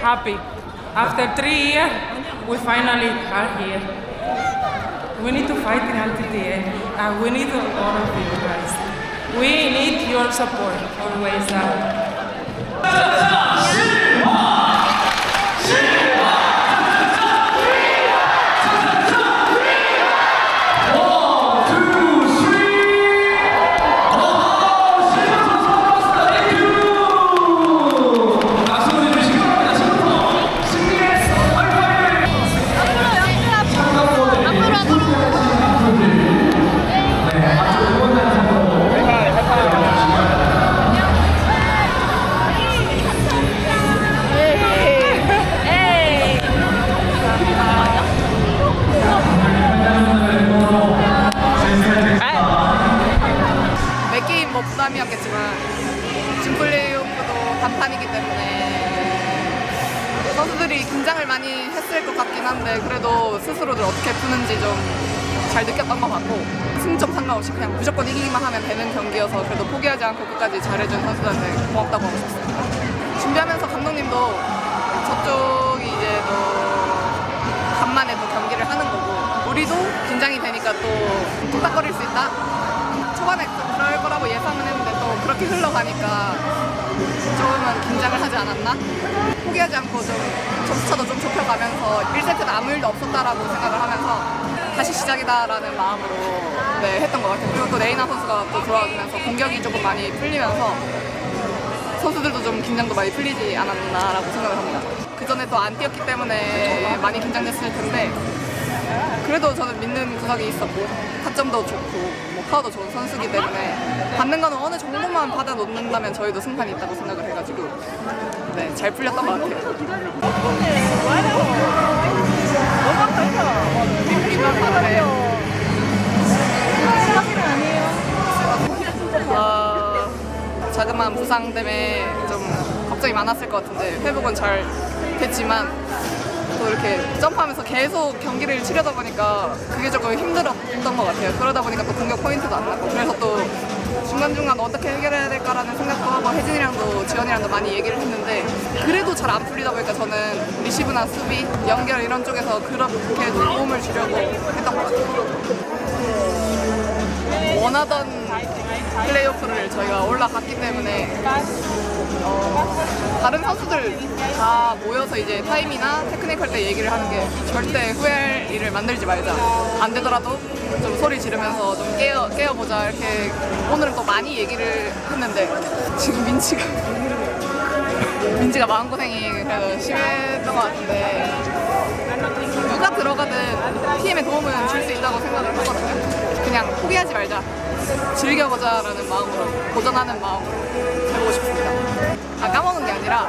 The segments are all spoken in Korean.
happy. After 3 years, we finally are here. We need to fight it until the end, and we need all of you guys. We need your support always. 매 게임 뭐 부담이었겠지만 지금 플레이오프도 단판이기 때문에 선수들이 긴장을 많이 했을 것 같긴 한데 그래도 스스로들 어떻게 푸는지 좀 잘 느꼈던 것 같고 승점 상관없이 그냥 무조건 이기기만 하면 되는 경기여서 그래도 포기하지 않고 끝까지 잘해준 선수들한테 고맙다고 하고 싶습니다. 준비하면서 감독님도 저쪽이 이제 또 간만에 또 경기를 하는 거고 우리도 긴장이 되니까 또 뚝딱거릴 수 있다? 초반에 좀 그럴 거라고 예상은 했는데 또 그렇게 흘러가니까 조금은 긴장을 하지 않았나? 포기하지 않고 좀 점수차도 좀 좁혀가면서 1세트는 아무 일도 없었다라고 생각을 하면서 다시 시작이다라는 마음으로 했던 것 같아요. 그리고 또 레이나 선수가 또 돌아오면서 공격이 조금 많이 풀리면서 선수들도 좀 긴장도 많이 풀리지 않았나라고 생각을 합니다. 그 전에 또 안 뛰었기 때문에 많이 긴장됐을 텐데 그래도 저는 믿는 구석이 있었고 타점도 좋고 뭐 파워도 좋은 선수이기 때문에 받는 거는 어느 정도만 받아 놓는다면 저희도 승산이 있다고 생각을 해가지고 잘 풀렸던 것 같아요. 자그마한 부상 때문에 좀 걱정이 많았을 것 같은데 회복은 잘 됐지만 또 이렇게 점프하면서 계속 경기를 치려다 보니까 그게 조금 힘들었던 것 같아요. 그러다 보니까 또 공격 포인트도 안 나고 그래서 또 중간중간 어떻게 해결해야 될까라는 생각도 하고 혜진이랑도 지원이랑도 많이 얘기를 했는데 그래도 잘 안 풀리다 보니까 저는 리시브나 수비, 연결 이런 쪽에서 그렇게 도움을 주려고 했던 것 같아요. 원하던 플레이오프를 저희가 올라갔기 때문에 다른 선수들 다 모여서 이제 타임이나 테크니컬 때 얘기를 하는 게 절대 후회할 일을 만들지 말자. 안 되더라도 좀 소리 지르면서 좀 깨워보자. 이렇게 오늘은 또 많이 얘기를 했는데 지금 민지가 마음고생이 그래도 심했던 것 같은데 누가 들어가든 팀에 도움은 줄 수 있다고 생각을 하거든요. 그냥 포기하지 말자. 즐겨보자라는 마음으로 도전하는 마음으로 해보고 싶습니다. 까먹은 게 아니라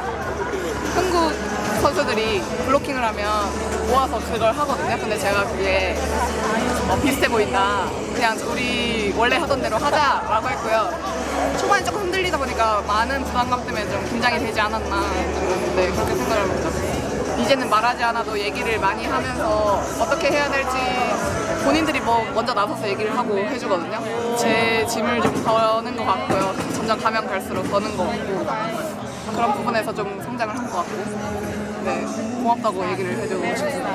한국 선수들이 블로킹을 하면 모아서 그걸 하거든요. 근데 제가 그게 비슷해 보인다. 그냥 우리 원래 하던 대로 하자라고 했고요. 초반에 조금 흔들리다 보니까 많은 부담감 때문에 좀 긴장이 되지 않았나. 그렇게 생각을 합니다. 이제는 말하지 않아도 얘기를 많이 하면서 어떻게 해야 될지 본인들이 뭐 먼저 나서서 얘기를 하고 해주거든요. 제 짐을 좀 더는 것 같고요. 점점 가면 갈수록 더는 것 같고 그런 부분에서 좀 성장을 한 것 같고 고맙다고 얘기를 해주고 싶습니다.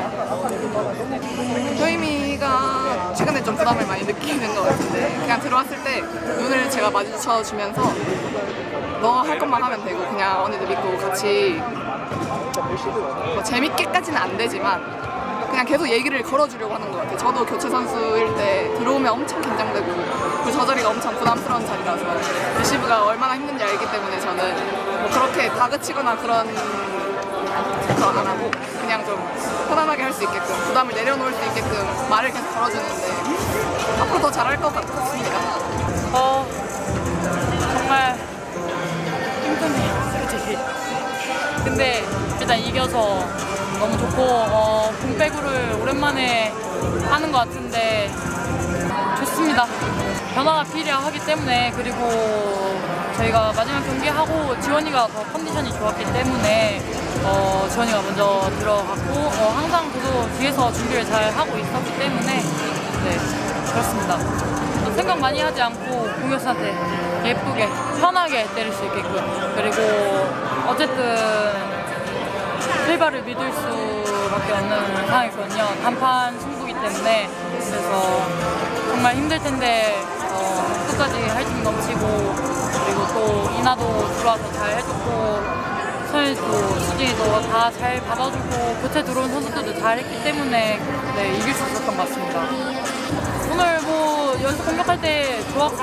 효임이가 최근에 좀 부담을 많이 느끼는 것 같은데 그냥 들어왔을 때 눈을 제가 마주쳐주면서 너 할 것만 하면 되고 그냥 언니들 믿고 같이 뭐 재밌게까지는 안 되지만 그냥 계속 얘기를 걸어주려고 하는 것 같아요. 저도 교체 선수일 때 들어오면 엄청 긴장되고 그리고 저 자리가 엄청 부담스러운 자리라서 리시브가 얼마나 힘든지 알기 때문에 저는 뭐 그렇게 다그치거나 그런 거 안 하고 그냥 좀 편안하게 할 수 있게끔 부담을 내려놓을 수 있게끔 말을 계속 걸어주는데 앞으로 더 잘할 것 같습니다. 정말 힘드네요, 솔직히. 근데 일단 이겨서 너무 좋고 공백으를 오랜만에 하는 것 같은데 좋습니다. 변화가 필요하기 때문에 그리고 저희가 마지막 경기하고 지원이가 더 컨디션이 좋았기 때문에 지원이가 먼저 들어갔고 항상 그도 뒤에서 준비를 잘 하고 있었기 때문에 그렇습니다. 생각 많이 하지 않고 공격수한테 예쁘게 편하게 때릴 수 있게끔 그리고 어쨌든 실바를 믿을 수밖에 없는 상황이거든요. 단판 승부기 때문에. 그래서 정말 힘들 텐데 끝까지 화이팅 넘치고, 그리고 또 이나도 들어와서 잘 해줬고, 서현이도 수진이도 다 잘 받아주고, 교체 들어온 선수들도 잘 했기 때문에 네, 이길 수 있었던 것 같습니다. 오늘 뭐 연습 공격할 때 좋았고,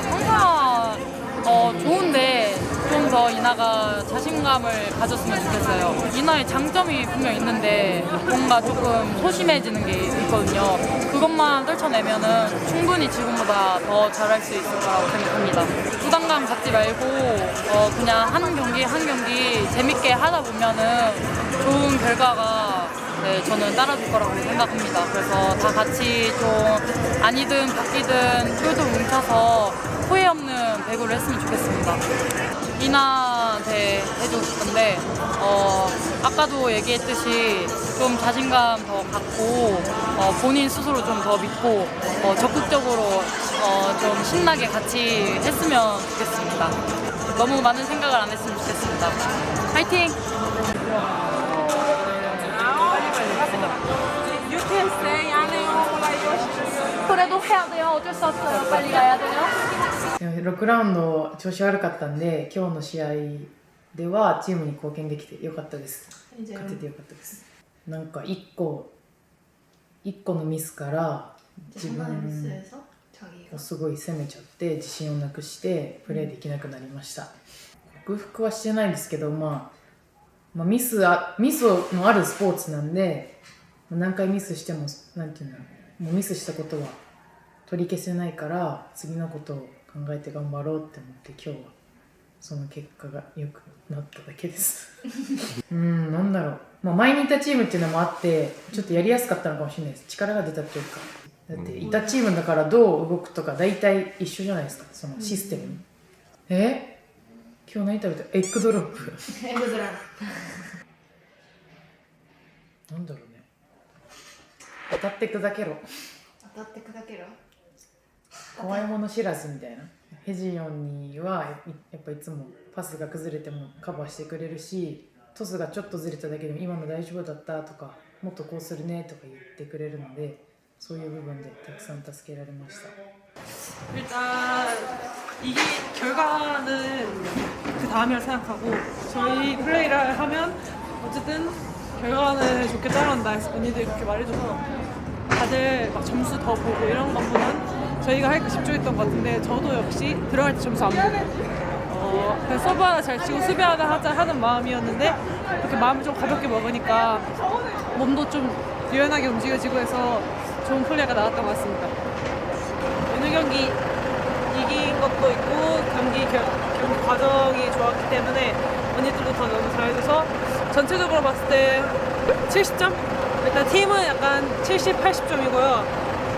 항상 좋은데 좀 더 이나가 자신감을 가졌으면 좋겠어요. 이나의 장점이 분명 있는데 뭔가 조금 소심해지는 게 있거든요. 그것만 떨쳐내면은 충분히 지금보다 더 잘할 수 있을 거라고 생각합니다. 부담감 갖지 말고 그냥 한 경기 한 경기 재밌게 하다 보면은 좋은 결과가 네, 저는 따라줄 거라고 생각합니다. 그래서 다 같이 좀 아니든 바뀌든 똘똘 뭉쳐서 후회 없는 배구를 했으면 좋겠습니다. 이나한테 해주고 싶은데 아까도 얘기했듯이 좀 자신감 더 갖고 본인 스스로 좀 더 믿고 적극적으로 좀 신나게 같이 했으면 좋겠습니다. 너무 많은 생각을 안 했으면 좋겠습니다. 화이팅! 그래도 해야 돼요. 어쩔 수 없어요. 빨리 가야 돼요. 6ラウンド調子悪かったんで、今日の試合ではチームに貢献できてよかったです。勝ててよかったです。なんか1個のミスから自分をすごい責めちゃって自信をなくしてプレーできなくなりました。克服はしてないんですけど、ミスのあるスポーツなんで、何回ミスしてもなんていうんだろう、もうミスしたことは取り消せないから次のことを考えて頑張ろうって思って今日はその結果が良くなっただけですなんだろう、前にいたチームっていうのもあってちょっとやりやすかったのかもしれないです。力が出たっていうか、だっていたチームだからどう動くとか大体一緒じゃないですか、そのシステムに。今日何食べた？エッグドロップエッグドロップなんだろうね、当たって砕けろ怖いもの知らずみたいな。ヘジヨンにはやっぱいつもパスが崩れてもカバーしてくれるし、トスがちょっとずれただけでも今の大丈夫だったとか、もっとこうするねとか言ってくれるので、そういう部分でたくさん助けられました。 일단 이게 결과는 그 다음이라 생각하고, 저희 플레이를 하면 어쨌든 결과는 좋게 따라온다 해서 언니들이 그렇게 말해줘서 다들 막 점수 더 보고 이런 것보단 저희가 할 거 집중했던 것 같은데, 저도 역시 들어갈 때 점수 안 보고 그냥 서브 하나 잘 치고 수비 하나 하자 하는 마음이었는데, 그렇게 마음을 좀 가볍게 먹으니까 몸도 좀 유연하게 움직여지고 해서 좋은 플레이가 나왔던 것 같습니다. 오늘 경기 이긴 것도 있고 경기 과정이 좋았기 때문에 언니들도 더 너무 잘해줘서 전체적으로 봤을 때 70점? 일단 팀은 약간 70, 80점이고요.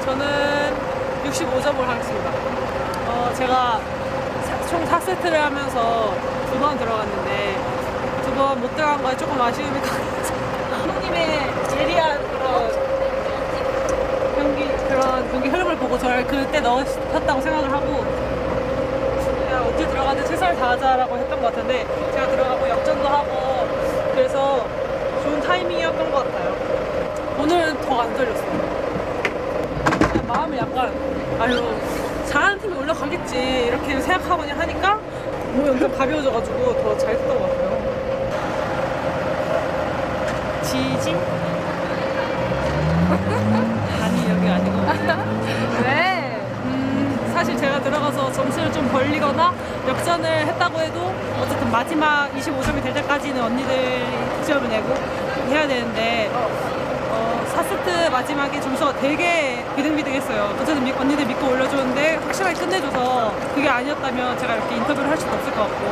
저는 65점을 하겠습니다. 제가 총 4세트를 하면서 2번 들어갔는데 2번 못 들어간 거에 조금 아쉬움이 강해서 감독님의 예리한 그런 경기 흐름을 보고 저를 그때 넣으셨다고 생각을 하고 그냥 어딜 들어가든 최선을 다하자라고 했던 것 같은데, 제가 들어가고 역전도 하고 그래서 좋은 타이밍이었던 것 같아요. 오늘은 더 안 떨렸어요. 그냥 마음이 약간 잘하는 팀이 올라가겠지 이렇게 생각하고 그냥 하니까 몸이 엄청 가벼워져가지고 더 잘 됐던 것 같아요. 지지? 아니 여기 아니고 왜? 사실 제가 들어가서 점수를 좀 벌리거나 역전을 했다고 해도 어쨌든 마지막 25점이 될 때까지는 언니들이 득점을 내고 해야 되는데 4세트 마지막에 점수가 되게 비등비등했어요. 어쨌든 언니들 믿고 올려줬는데 확실하게 끝내줘서 그게 아니었다면 제가 이렇게 인터뷰를 할 수도 없을 것 같고,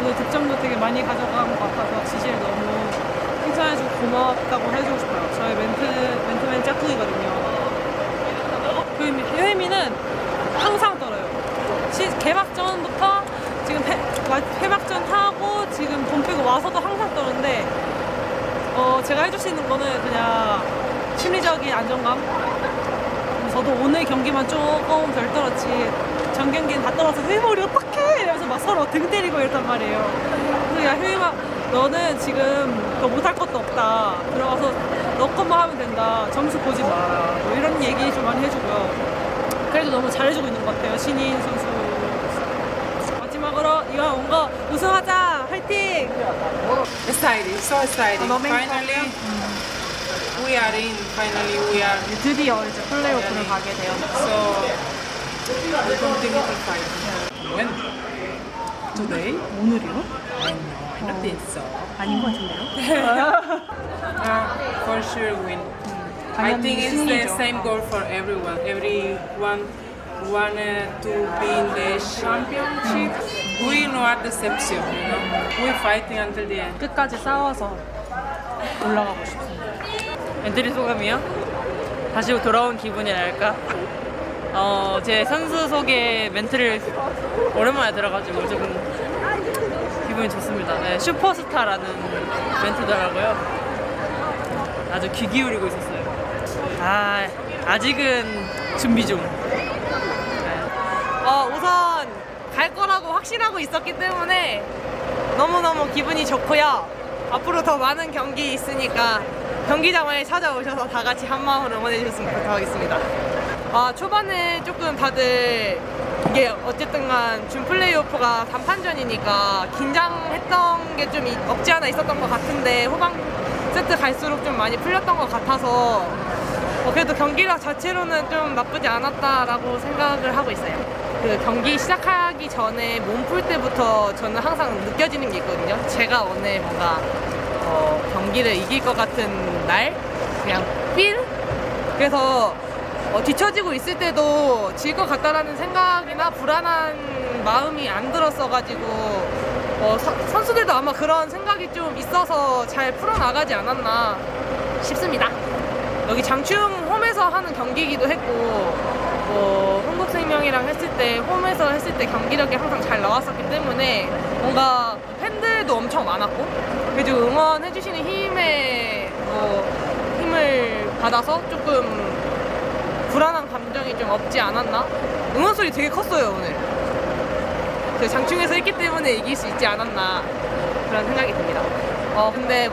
그 득점도 되게 많이 가져간 것 같아서 지지를 너무 칭찬해주고 고맙다고 해주고 싶어요. 저희 멘트맨 짝꿍이거든요. 그 효혜미는 항상 떨어요. 개막전부터 지금 개막전 하고 지금 돈 빼고 와서도 항상 떠는데 제가 해줄 수 있는 거는 그냥 심리적인 안정감. 저도 오늘 경기만 조금 덜 떨었지 전 경기는 다 떨어서 효혜머리 어떡해 이러면서 막 서로 등 때리고 이랬단 말이에요. 그래서 야 효혜마 너는 지금 더 못할 것도 없다. 들어가서 너 것만 하면 된다. 점수 보지 마라. 뭐 이런 얘기 좀 많이 해주고요. 그래도 너무 잘해주고 있는 것 같아요. 신인 선수. 마지막으로 이왕 온 거 우승하자. 화이팅! Excited, so excited. Finally, we are in. Finally, we are. 드디어 이제 플레이오프를 가게 되었는데 So, we continue to fight. When? Today? 오늘이요? I know. I don't think so. 아닌 것 같은데요? For sure win. I 당연히 think it's the 승리죠. same goal for everyone. Everyone wanted to be in the championship. We not deception, you know. We're fighting until the end. 끝까지 싸워서 올라가고 싶습니다. 엔트리 소감이요? 다시 돌아온 기분이랄까? 제 선수 소개 멘트를 오랜만에 들어가지고 조금 기분이 좋습니다. 네, 슈퍼스타라는 멘트더라고요. 아주 귀 기울이고 있었어요. 아직은 준비 중. 우선 갈 거라고 확신하고 있었기 때문에 너무너무 기분이 좋고요. 앞으로 더 많은 경기 있으니까 경기장을 찾아오셔서 다 같이 한 마음으로 응원해 주셨으면 좋겠습니다. 초반에 조금 다들 이게 어쨌든 간 준 플레이오프가 단판전이니까 긴장했던 게 좀 없지 않아 있었던 것 같은데 후반 세트 갈수록 좀 많이 풀렸던 것 같아서 그래도 경기력 자체로는 좀 나쁘지 않았다라고 생각을 하고 있어요. 그 경기 시작하기 전에 몸 풀 때부터 저는 항상 느껴지는 게 있거든요. 제가 오늘 뭔가 경기를 이길 것 같은 날 그냥 필? 그래서 뒤처지고 있을 때도 질 것 같다라는 생각이나 불안한 마음이 안 들었어가지고 선수들도 아마 그런 생각이 좀 있어서 잘 풀어나가지 않았나 싶습니다. 여기 장충 홈에서 하는 경기이기도 했고 흥국생명이랑 했을 때 홈에서 했을 때 경기력이 항상 잘 나왔었기 때문에 뭔가 팬들도 엄청 많았고 그리고 응원해주시는 힘을 받아서 조금 불안한 감정이 좀 없지 않았나? 응원 소리 되게 컸어요 오늘. 그 장충에서 했기 때문에 이길 수 있지 않았나 그런 생각이 듭니다. 근데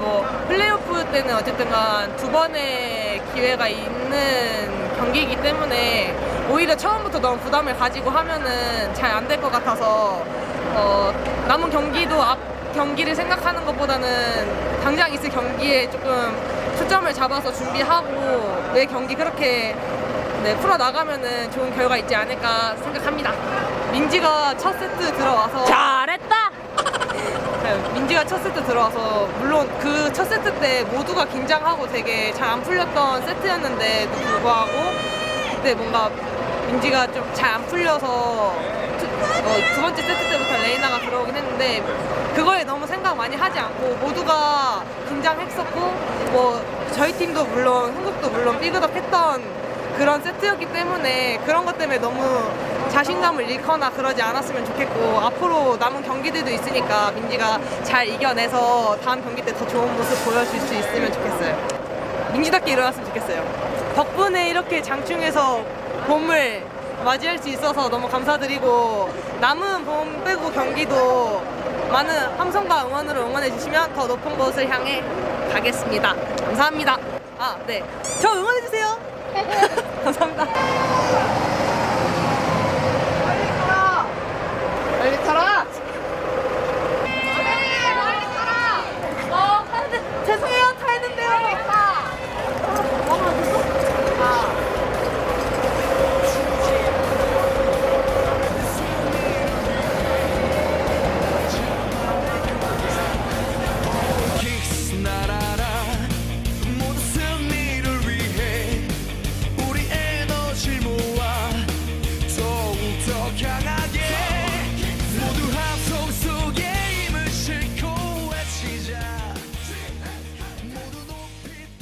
플레이오프 때는 어쨌든 간 두 번의 기회가 있는 경기이기 때문에 오히려 처음부터 너무 부담을 가지고 하면은 잘 안 될 것 같아서 남은 경기도 앞 경기를 생각하는 것보다는 당장 있을 경기에 조금 초점을 잡아서 준비하고 매 경기 그렇게 풀어나가면은 좋은 결과 있지 않을까 생각합니다. 민지가 첫 세트 들어와서 잘했다! 민지가 첫 세트 들어와서 물론 그 첫 세트 때 모두가 긴장하고 되게 잘 안 풀렸던 세트였는데도 불구하고 그때 뭔가 민지가 좀 잘 안 풀려서 두 번째 세트 때부터 레이나가 들어오긴 했는데 그거에 너무 생각 많이 하지 않고 모두가 긴장했었고 저희 팀도 물론 한국도 물론 삐그덕했던 그런 세트였기 때문에 그런 것 때문에 너무 자신감을 잃거나 그러지 않았으면 좋겠고 앞으로 남은 경기들도 있으니까 민지가 잘 이겨내서 다음 경기 때 더 좋은 모습 보여줄 수 있으면 좋겠어요. 민지답게 일어났으면 좋겠어요. 덕분에 이렇게 장충에서 봄을 맞이할 수 있어서 너무 감사드리고 남은 봄 빼고 경기도 많은 함성과 응원으로 응원해 주시면 더 높은 곳을 향해 가겠습니다. 감사합니다. 네. 저 응원해 주세요. 감사합니다.